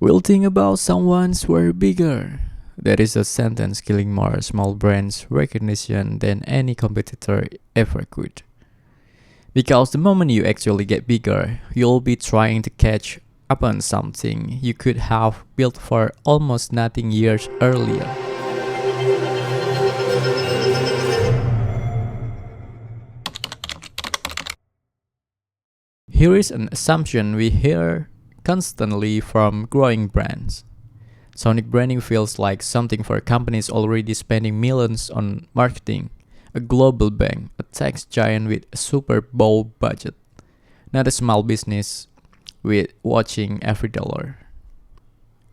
We'll think about someone's were bigger. That is a sentence killing more small brands' recognition than any competitor ever could. Because the moment you actually get bigger, you'll be trying to catch up on something you could have built for almost nothing years earlier. Here is an assumption we hear constantly from growing brands. Sonic branding feels like something for companies already spending millions on marketing, a global bank, a tech giant with a Super Bowl budget, not a small business with watching every dollar.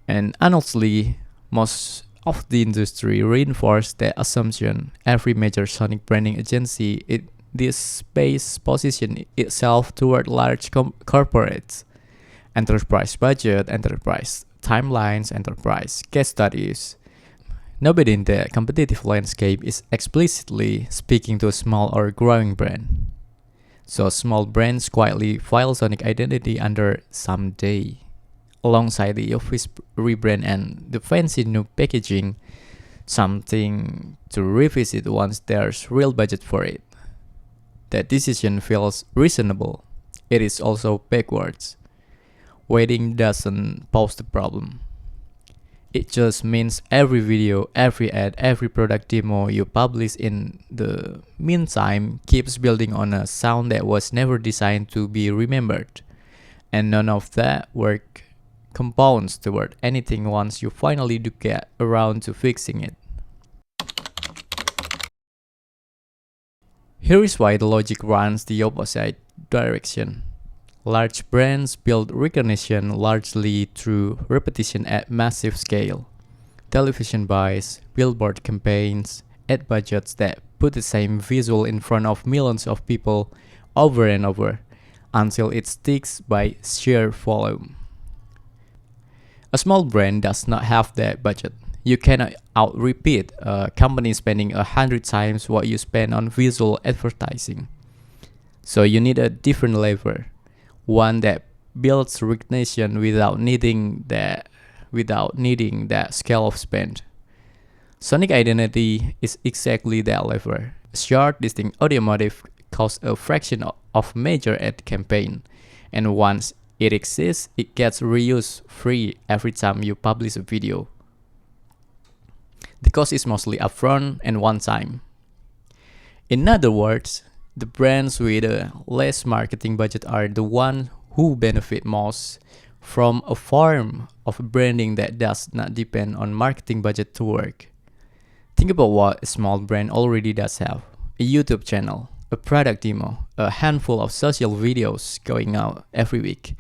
And honestly, most of the industry reinforce that assumption. Every major Sonic branding agency this space position itself toward large corporates, enterprise budget, enterprise timelines, enterprise case studies. Nobody in the competitive landscape is explicitly speaking to a small or growing brand. So small brands quietly file Sonic identity under someday. Alongside the office rebrand and the fancy new packaging, something to revisit once there's real budget for it. That decision feels reasonable. It is also backwards. Waiting doesn't pose the problem. It just means every video, every ad, every product demo you publish in the meantime keeps building on a sound that was never designed to be remembered. And none of that work compounds toward anything once you finally do get around to fixing it. Here is why the logic runs the opposite direction. Large brands build recognition largely through repetition at massive scale. Television buys, billboard campaigns, ad budgets that put the same visual in front of millions of people over and over until it sticks by sheer volume. A small brand does not have that budget. You cannot out-repeat a company spending 100 times what you spend on visual advertising. So you need a different lever, one that builds recognition without needing that scale of spend. Sonic identity is exactly that lever. A short, distinct audio motif costs a fraction of a major ad campaign, and once it exists, it gets reused free every time you publish a video. The cost is mostly upfront and one time. In other words, the brands with a less marketing budget are the ones who benefit most from a form of branding that does not depend on marketing budget to work. Think about what a small brand already does have: a YouTube channel, a product demo, a handful of social videos going out every week.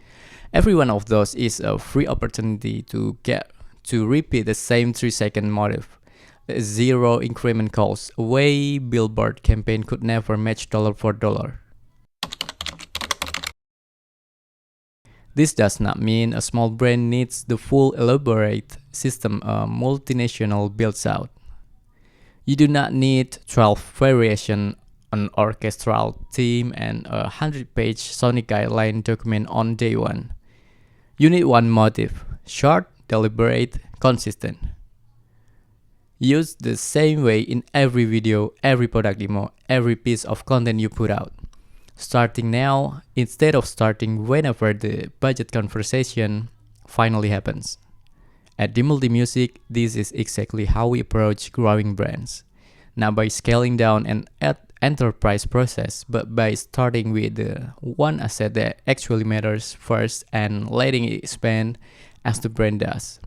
Every one of those is a free opportunity to get to repeat the same 3-second motif. A zero increment cost, a way billboard campaign could never match dollar for dollar. This does not mean a small brand needs the full elaborate system a multinational builds out. You do not need 12 variations, an orchestral theme, and a 100-page Sonic guideline document on day one. You need one motif, short, deliberate, consistent. Used the same way in every video, every product demo, every piece of content you put out. Starting now, instead of starting whenever the budget conversation finally happens. At Dimulti Music, this is exactly how we approach growing brands. Not by scaling down an enterprise process, but by starting with the one asset that actually matters first and letting it expand as the brand does.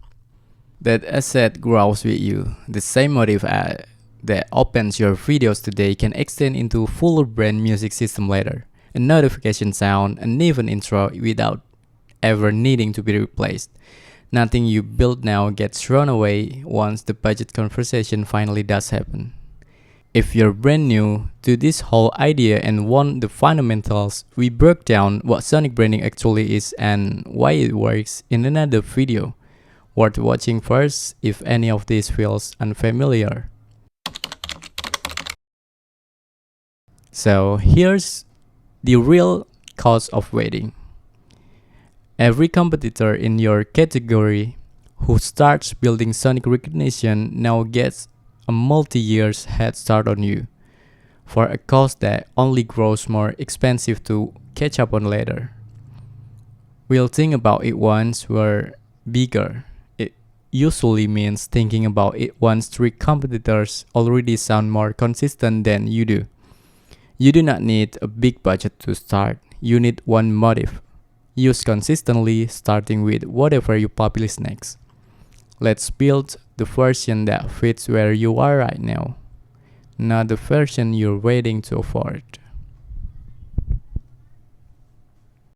That asset grows with you. The same motive that opens your videos today can extend into fuller brand music system later. A notification sound, an even intro without ever needing to be replaced. Nothing you build now gets thrown away once the budget conversation finally does happen. If you're brand new to this whole idea and want the fundamentals, we broke down what sonic branding actually is and why it works in another video. Worth watching first if any of this feels unfamiliar. So here's the real cost of waiting. Every competitor in your category who starts building sonic recognition now gets a multi-year head start on you, for a cost that only grows more expensive to catch up on later. We'll think about it once we're bigger. It usually means thinking about it once three competitors already sound more consistent than you do. You do not need a big budget to start. You need one motif. Use consistently, starting with whatever you publish next. Let's build the version that fits where you are right now, not the version you're waiting to afford.